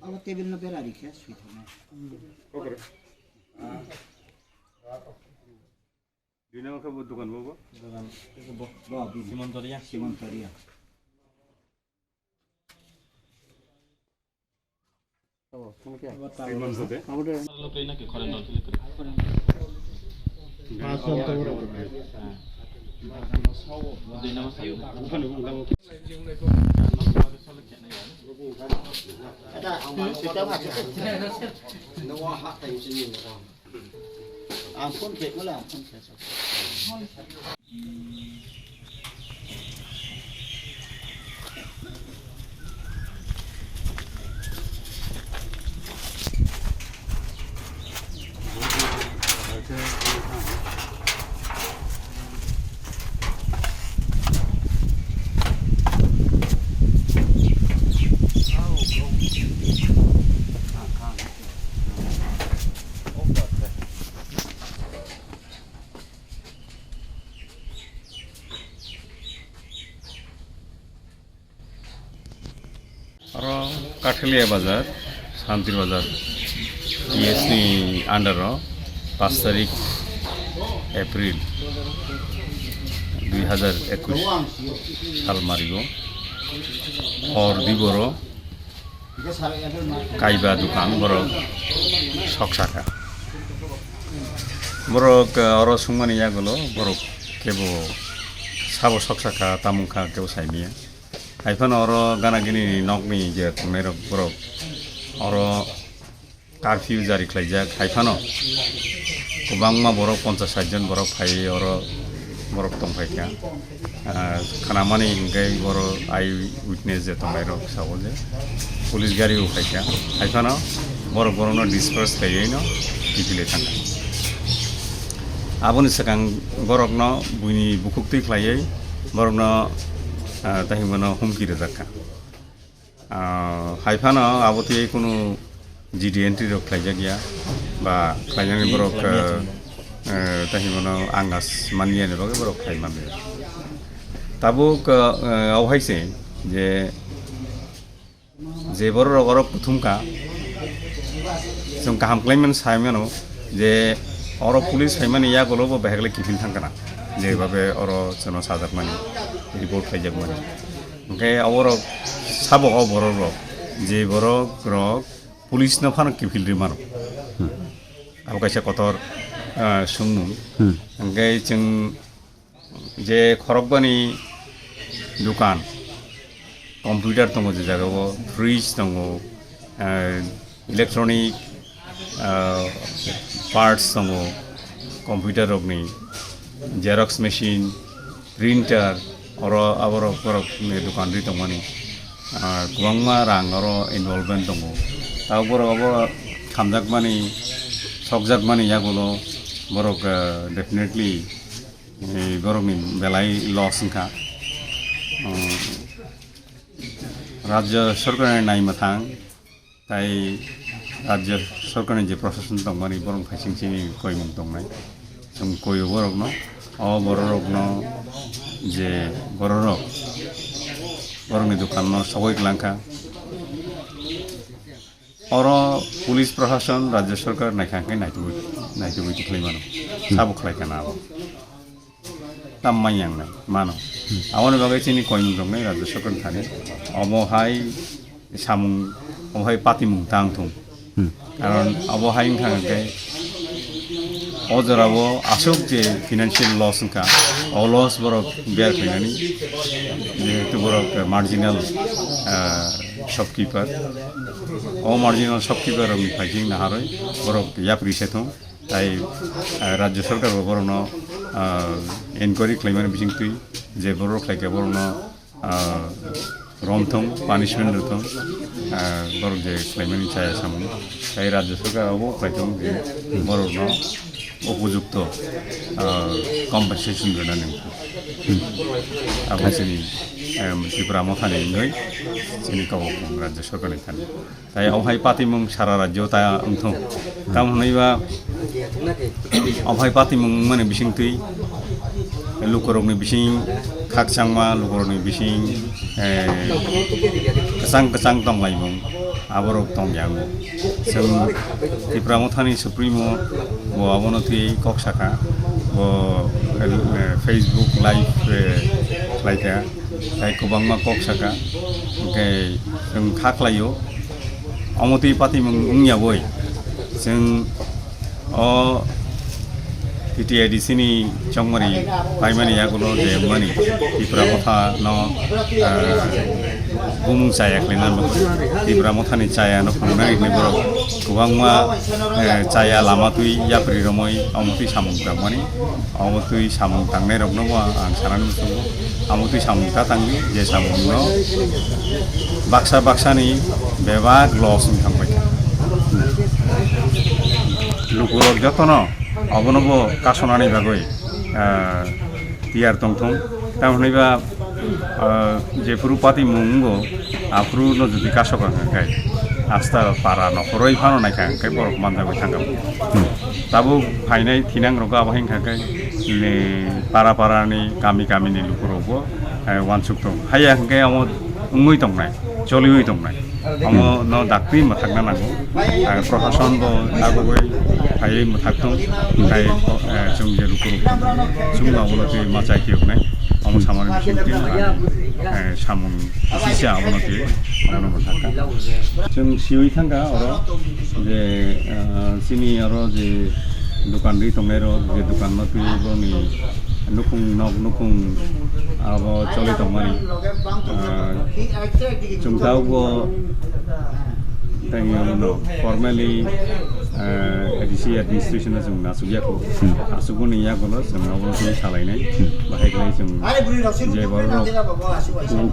Aba table na Ferrari kaya sweet na. Okay. Di naman ka butukan mo ba? Ba, Simontoria. Simontoria. Iman sa te? Ampun kek wala ampun kek. Aro Kathaliya Bazar, Shantir Bazar, TSC under 5 तारीख April 2021 साल मारिगो और दिबरो काइबा दुकान बरो सकसाका बरो अरो सुंगमानि यागलो बरो केबो साबो सकसाका तामुखा केबो साइमिया Haifan oro gana gini nokni je tunero borok oro curfew jari khlaijak haifano kubangma borok 50-60 jon borok phai oro borok tongphaikya khanamani hingai boro ai witness je tongmairo sabo je police gari uphaikya haifano borok borokno disperse khaiyeno dipile thanga aboni sakang borokno buini bukukti khlaiयै borokno তাহিমানো হুমকি রেজাকা হাইফানো আবতি কোনো GD entry rock খাইজা গিয়া বা খাইজানি বরক তাহিমানো আঙ্গাস মানিয়ে নেবাগে বরক খাই মানে তাবুক আওহাইছে যে বড় Rogor প্রথমকা जों गाहाम क्लाइमेन साइमेनो जे अर पुलिस साइमानि या गलो बेहगले किफिन थांगना जेबाबे अर जनो साजाक मानि रिपोर्ट खाइजाक मानि ओंखाय अवर साबो अबर रक जे बर रक पुलिस न फान किफिल रिमानो आबो कायसा कतर सुंगमु ओंखाय जों जे खरकबानि दुकान कम्पिउटार दङ जे जागायाव फ्रिज दङ इलेक्ट्रनिक पार्ट्स दङ कम्पिउटार रकनि जेरक्स मेशिन प्रिंटर और आबर दुकान रि दंमानि गोबांमा रां और इनभल्वमेन्ट दङ दा बर'आबो खामजाकमानि सकजाकमानि यागुलो बर'क डेफिनेटलि बर'नि बेलाय लस ओंखा राज्य सरकारनि नायनो थां ताई राज्य सरकारनि जे प्रशासन दं माने बरं फाइसिंसिनि कयमुं दंनाय जों कय बरकनो अ बरकनो जे बरक बरंनि दुकाननो सगयग्लांखा और पुलिस प्रशासन राज्य सरकार नायखांखै नायथुबै खालायमानो साबो खालायखाना तामायां मानो आवनि बागै चिनि कयमुं दंनाय राज्य सरकार थाने अबहाय सामुं अबहाय पातिमुं तांथुं कारण अबहाय खांखै अजराबो आसुक जे फाइनान्शियल लस ओंखा अ लस बरक बेयार खायनानि जेहेतु बरक मार्जिनाल शॉपकीपर अ मार्जिनाल शॉपकीपर नि फाइजिं नाहारै बरक याप्रिसेथुं ताई राज्य सरकार बरनो एनक्वायरि खालामनानै बिथिंथुइ जे बरक खायके बरनो रमथुं पानिशमेन्ट होथुं बरक जे खालामनानै चाया सामुं ताई राज्य सरकाराबो खायथुं जे बरनो उपयुक्त कम्पेनसेसन होनानै आबासनि त्रिपुरा मथानि नै जोंनि गावखौ राज्य सरकारनि थानो ताई अवहाय पातिमुं सारा राज्योआव ता ओंथुं तामहनैबा अवहाय पातिमुं माने बिसिंथुइ लुकरकनि बिसिं खाकसांमा लुकरकनि बिसिं कसां दंलायमुं aborok tong yang seng Tipramothani Supremo bo abono tui kok saka bo Facebook live laika kai kubangma kok saka kai seng khaklayo amoti pati mungnya boy seng o PTID sini chongmari paimani yakulo de mani Tipramotha no bumung saya klenan lo Tipramotha ni saya no phungnai ni boro kubangma saya lama tui yapri romoi amoti samung tamani amoti samung tangnai rokno wa ang saran musungo amoti samung ta tangni je samung no baksa ni bebak los ni thangbai lukurok jotono abonobo kasonani bagoi tiar tongthong tamhoniba jefuru pati mungo afru no jodi kasokang kai asta para no koroi phano nai khang kai borok manja goi thangam tabu phainai thinang roga bahing khang kai le para ni kami ni lukurobo wansuk tong haya khang kai amo ungui tong nai choliui tong nai amo no dakti mathakna nango prohason bo agoi hai mathaktung kai chung je lukuru chung ma bono te machai kiok nai amo samani bisingti samung sisa bono te amo mathaka chung siui thanga oro je sini oro je dukan ri tongero je dukan ma tu boni nukung abo choli tongmani chung tau bo no formally ADC administration na jung na sugya ko asugun ya ko no jung abo ni salai nai bahai klai jung je boro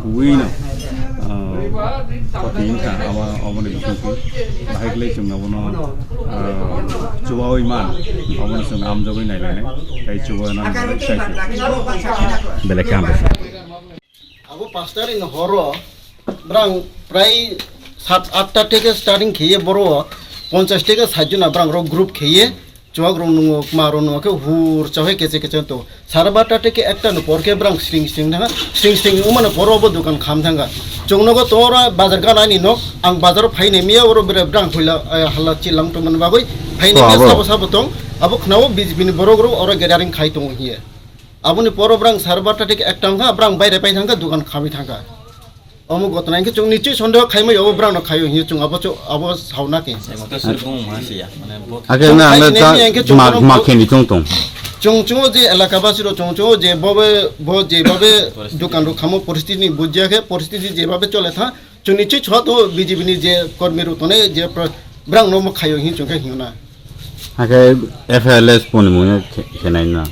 kuwi no kotin ka abo ni ku bahai klai jung abo no chuwa iman abo ni jung am jogoi nai lai nai tai chuwa na sai bele kam abo pastor in horo brang prai 7-8টা থেকে starting খেয়ে বড় 50 থেকে 60 জন আব্রাং rho group খেয়ে চোয়াগ রং নুঙ্গ মারো নুকে হুর চাহে কেচে কেচে তো 12:30 থেকে একটা ন পরকে ব্রাং স্ট্রিং থাকা স্ট্রিং উমানে বড় দোকান খাম থাকা চংনগ তোরা বাজার গানানি ন আং বাজার ফাইনে মিয়া ওর ব্রাং হইলা হাল্লা চিলাং তো মান বাগই ফাইনে মিয়া সাবো তং আবো খনাও বিজবিনি বড় গ্রুপ ওর গ্যাদারিং খাই তং হিয়ে আবনি পর ব্রাং 12:30 থেকে একটা ব্রাং বাইরে পাই থাকা দোকান খামি থাকা অমু গতনা ইনকে চং নিচে সন্দেহ খাইমে অব ব্রাউন খাইও হি চং আবো সাউনা কে আগে না আমরা মাখেনি চং চং যে এলাকাবাসীর চং যে যেভাবে দোকান খামো পরিস্থিতি বুঝিয়াকে পরিস্থিতি যেভাবে চলে থা চং নিচে ছ তো বিজেপিনি যে কর্মীর উতনে যে ব্রাউন নম খাইও হি চং হিও না আগে এফএলএস পনিমুনে খেনাই না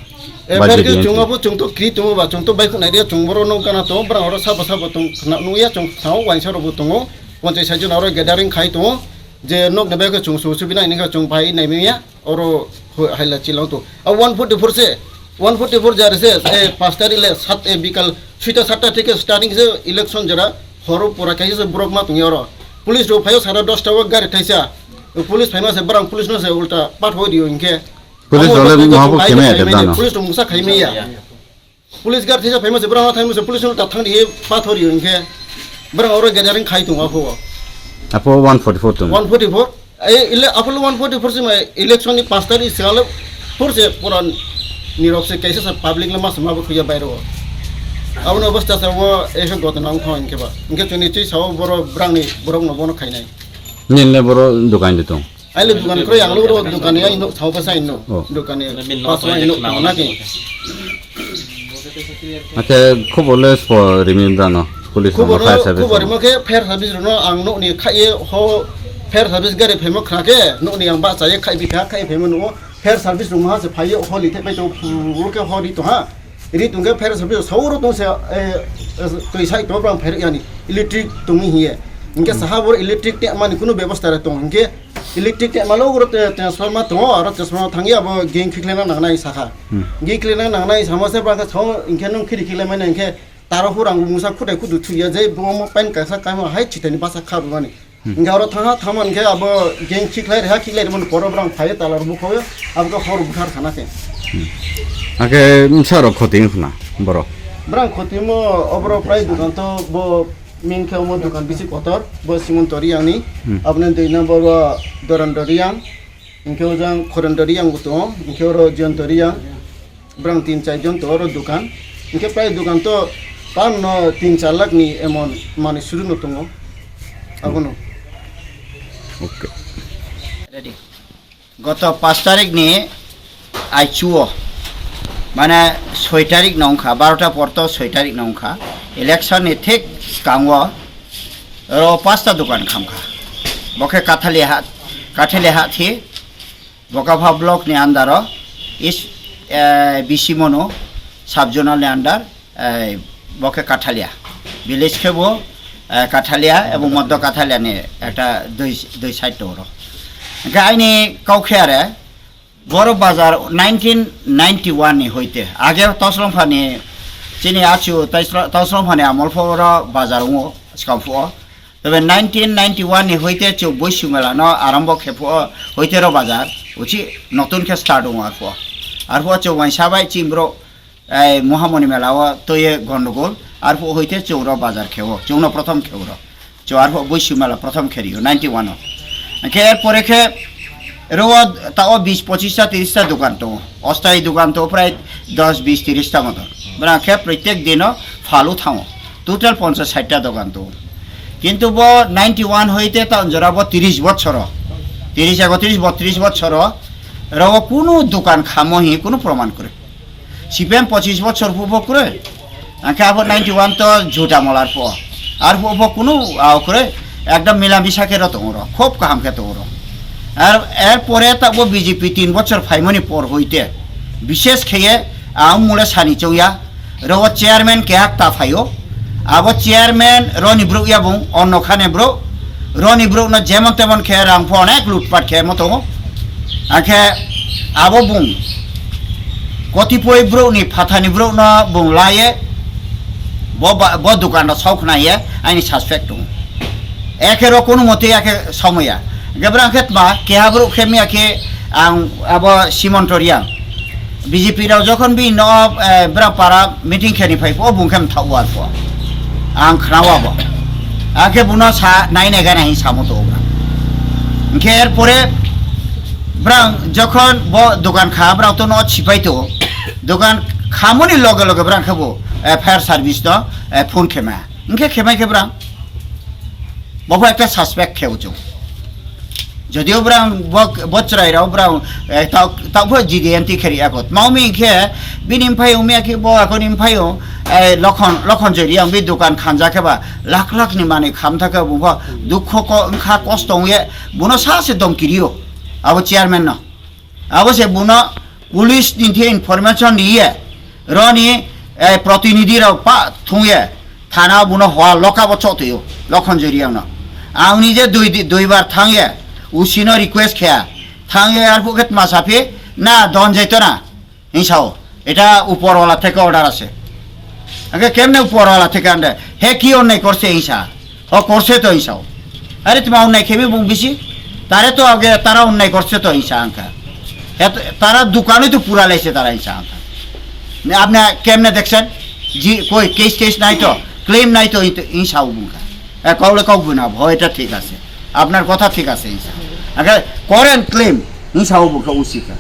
এবারে চংবো চং তো ক্রি তো বা চং তো বাইক নাই রে চং বড় নৌ কানা তো ব্রাউন র সাবো তং নুয়া চং থাও ওয়াইসা রবো তং 50 জন আর গ্যাদারিং খাই তো যে নক নেবে কে চং সুবিনা ইনিকা চং ভাই নাইমিয়া আর হাইলা চিলাও তো 144 से 144 जा रहे से 5 तारीख ले 7 বিকাল 6টা থেকে স্টার্টিং से ইলেকশন जरा हरो पूरा कहीं से ब्रोक मा तुंगी और पुलिस रो फायो 10:30 टा गाड़ी थाइसा पुलिस फाइमा से बरांग पुलिस न से उल्टा पाठ हो दियो इनके पुलिस वाले महाबो केमे है दाना पुलिस तो मुसा खाइमेया पुलिस गाड़ी थाइसा फाइमा से बरांग थाइम से पुलिस उल्टा थांग दिए पाठ हो दियो इनके बरांग और गैदरिंग खाइ तुंगा को अपो 144 तुम 144 इले अपलो 144 से इलेक्शन नि 5 तारीख से आलो फोर से पूरा नीरव से कैसे सब पब्लिक ले मास माबो खुया बायरो अब न अवस्था से वो ऐसे घटना खाओ इनके बा इनके चुनी ची साव बरो ब्रांगनी बरक न बनो खाइनाय निले बरो दुकान दे तो आइले दुकान क्रय आंलो रो दुकान या इनो साव पसा इनो दुकान पासवा इनो ना के अच्छा खबरले स रिमेम्बर न पुलिस फायर सर्विस खबर मके फायर सर्विस न आं न नि खाये हो फायर सर्विस गाड़ी फेमो खाके न नि आं बा जाय खाइ बिखा खाइ फेमो न फायर सर्विस रुम हा से फायो हलि थे बाय तो के हरि तो हा रि तुंगे फायर सर्विस सौरो तो से तो साइ तो ब्रां फायर यानी इलेक्ट्रिक तुंगी हिए इनके साहाबर इलेक्ट्रिक ते माने कुनो व्यवस्था रे तो इनके इलेक्ट्रिक ते मालो गरो ट्रांसफार्मर तो और ट्रांसफार्मर थांगी अब गें खिखलेना नांनाय साखा गें खिखलेना नांनाय समस्या ब्रां छौ इनके नं खिरि खिले माने इनके तारो हुरां मुसा खुदाय खुदु थुया जे बम पेन कासा कामा हाय छितनि बासा खाबु माने गावरा थाङा थामन के अब गें खिखलाय रे खिखलाय मन परब्रां फाय तालार बुखौ अब को हर बुखार खानाके आगे सारो खतिं खुना बरो ब्रां खतिमो अब्रो प्राय दुकान तो बो min ke mo dukan bisi kotor bo simon toriang ni apne 2 number wa doran toriang inke ojang khoran toriang buto inke ro jon toriang brang 3-4 jon to ro dukan inke pray dukan to pan no 3-4 lakh ni emon mane shuru no tongo agono okay ready গত 5 তারিখ নিয়ে আইচুও মানে 6 তারিখ নংখা 12টা পরতো 6 তারিখ নংখা election নি ঠিক কাংও র 5টা দোকান খামখা বকে কাঠালিয়া থি বকাভা ব্লক নি আন্ডার ইস বিসিমনো সাবজোনাল নি আন্ডার বকে কাঠালিয়া ভিলেজ খেবো কাঠালিয়া এবং মধ্য কাঠালিয়া নি একটা দুই সাইড তো গাইনি কাউখিয়ারে বড় বাজার 1991 নি হইতে আগে তসলমফানি চিনি আছু তসলমফানি আমলফর বাজার ও স্কামফু তবে 1991 নি হইতে চৌ বৈশু মেলা ন আরম্ভ খেফু হইতে র বাজার উচি নতুন খে স্টার্ট আর চৌ সাবাই চিমব্রো মহামণি মেলা তৈয়ে গন্ডগোল আর হইতে চৌর বাজার খেও চৌন প্রথম খেউর চৌ আর বৈশু মেলা প্রথম খেরিও 91 এরপরে খে রোদ তাও 20-25টা 30টা দোকান তো অস্থায়ী দোকান তো প্রায় 10-20-30টা মতো ব্রাখে প্রত্যেক দিনও ফালু থাও টোটাল 50-60টা দোকান তো কিন্তু 91 হইতে তাও জরাব 30 বছর 30-32 বছর রও কোনো দোকান খামহি কোনো প্রমাণ করে সিপিএম 25 বছর পূর্ব করে আঁকে আবার 91 তো ঝুটা মলার পর আর কোনো করে একদম মিলামিশাকে তোমর খুব কাহামকে তোমর আর এরপরে তাবো বিজেপি 3 বছর ফাইমনি পর হইতে বিশেষ খেয়ে আমুলে সানি চৌয়া রো চেয়ারম্যান কে হাক্তা ফাইও আবো চেয়ারম্যান রনি ব্রু ইয়াবং অন্নখানে ব্রু রনি ব্রু না যেমন তেমন খেয়ে রাং অনেক লুটপাট খেয়ে মতো আখে আবো বুং কতিপয় ব্রু নি ফাথানি ব্রু না বুং লায়ে ব দোকানটা সৌখনাইয়ে আইনি সাসপেক্ট দং একের কোনো মতে একে সময়া গেব্রাং খেতমা কেহাব্রু খেমিয়াকে আং আবো সিমন্টরিয়া বিজেপি রাও যখন বি ন ব্রা পারা মিটিং খেনি ফাইব ও বুংখাম থাওয়ার প আং খনাওয়াবো আকে বুনা সা নাইনে গানা হি সামতো ওরা এর পরে ব্রাং যখন ব দোকান খা ব্রাং তো ন ছিপাইতো দোকান খামনি লগে লগে ব্রাং খাবো ফায়ার সার্ভিস দ ফোন খেমা ইনকে খেমাই খেব্রাং বফা একটা সাসপেক্ট খেউচো যদিও ব্রাং বচ্চরাইরাও ব্রাং তাও জিডিএনটি খেরি আগত মাউমি খে বিনিমফাই উমিয়াকে ব এখন ইমফাইও লক্ষণ জরি আং বি দোকান খানজা খেবা লাখ লাখ নি মানে খাম থাকে বুফা দুঃখ খা কষ্ট উয়ে বুনো সাসে দমকিরিও আবো চেয়ারম্যান না আবো সে বুনো পুলিশ নিতে ইনফরমেশন দিয়ে রনি প্রতিনিধিরাও পা থুয়ে থানা বুনো হওয়া লকাবো চতেও লক্ষণ জরি আং না আং নিজে দুইবার থাঙে উসিনো রিকোয়েস্ট খেয়া থাঙে আর পকেট মাসাফি না দন যাইতো না হিংসাও এটা উপরওয়ালা থেকে অর্ডার আছে আগে কেমনে উপরওয়ালা থেকে আনলে হে কি অন্যায় করছে হিংসা ও করছে তো হিংসাও আরে তুমি অন্যায় খেবি বুং বেশি তারে তো আগে তারা অন্যায় করছে তো হিংসা আঙ্কা তারা দোকানে তো পুরা লাইছে তারা হিংসা আঙ্কা আপনি কেমনে দেখছেন জি কই কেস নাই তো ক্লেম নাই তো হিংসাও বুঙ্কা কৌলে কব না ভয়টা ঠিক আছে আপনার কথা ঠিক আছে হিংসা আগে করেন ক্লেম হিংসাও বুকা উচিকা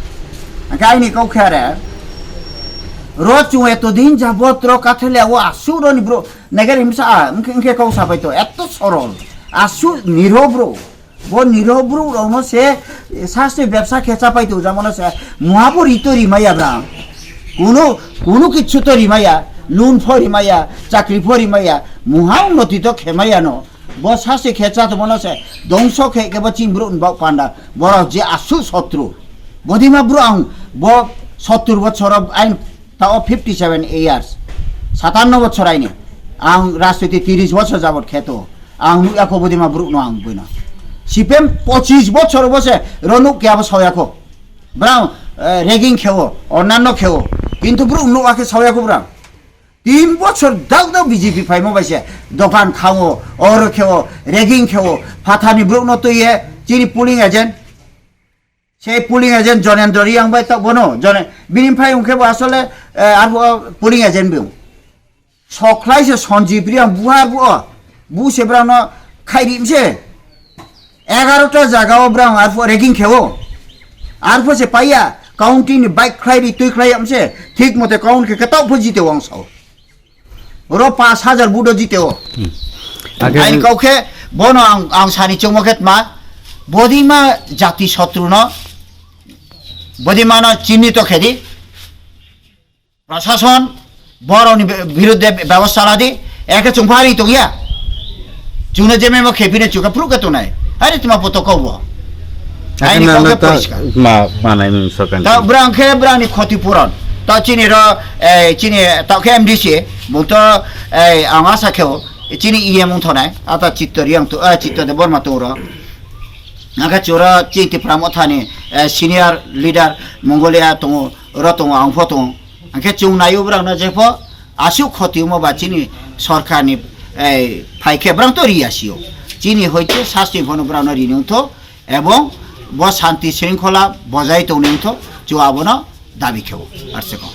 আগে আইনি কাউ খেয়ারে রোজ এতদিন যাবত র কাঠেলে ও আসু র নিব্রো নেগের হিংসা ইনকে কাউ সাপাই তো এত সরল আসু নিরব্রো ব নিরব্রো রনো সে শাস্ত্রে ব্যবসা খেচা পাইতো যেমন সে মহাপুর ইতো রিমাইয়া ব্রাং কোনো কিছু তো রিমাইয়া লুন ফ রিমাইয়া চাকরি ফ রিমাইয়া মুহা উন্নতি তো খেমাইয়া ন ব শাস্ত্রে খেচা তো মনে সে ধ্বংস খেকে চিমব্রো পান্ডা বড় যে আসু শত্রু বদিমা ব্রো আং ব 70 বছর আইন তাও 57 ইয়ার্স 57 বছর আইনে আং রাজনীতি 30 বছর যাবত খেত আং নুয়াকো বদিমা ব্রু ন আং বইনা সিপিএম 25 বছর বসে রনু কে আবার সয়াকো ব্রাং রেগিং খেও অন্যান্য খেও কিন্তু ব্রু নুয়াকে সয়াকো ব্রাং 3 বছর দাও দাও বিজেপি ফাইমো বাইছে দোকান খাও অর খেও রেগিং খেও ফাথানি ব্রু ন তো ইয়ে চিনি পুলিং এজেন্ট সেই polling agent Jnanendra Reang by তা বনো জনে বিনিমফাই উনখেবো আসলে আর পুলিং এজেন্ট বেউ সখলাইছে সঞ্জীব রিয়াং বুয়া বুয়া বুঝে ব্রানো খাইরিমছে 11টা জায়গাও ব্রাং আর রেগিং খেও আর ফসে পাইয়া কাউন্টিনি বাইক খাইরি তুই খাই আমছে ঠিক মতে কাউন্টকে কতাও ফজিতে অংশ रो 5,000 बुडो जितेओ आइन कौखे बोनो आं सानि चौमखेत मा बदिमा जाति शत्रु न बदिमाना चिन्हित खेदी प्रशासन बरनि विरुद्ध व्यवस्था लादि एके चुंफारि तो गया चुने जेमे म खेपिने चुका प्रुके तो नाय अरे तुमा पतो कौबो आइन कौखे परिष्कार मानाय मिसकन ता ब्रांखे ब्रानि क्षतिपूरण ता चिनि र चिनि ताखे एमडीसी बुंतो आं आसा खेओ चिनि इए मुंथनाय आता चित्तरियां तो चित्तदे बर्मा तोरो नागा चोरा चिति प्रामथानि सिनियर लीडर मंगोलिया तो रतो आं फतो आंखे चौनायो ब्राना जेफो आसु खतिउमो बा चिनि सरकारनि फाइखे ब्रां तो रियासियो चिनि होइते शास्ति फनो ब्राना रिनिउथो एवं ब शान्ति शृंखला बजाय तौनिउथो जो आबोना दाबी खेओ आरसेको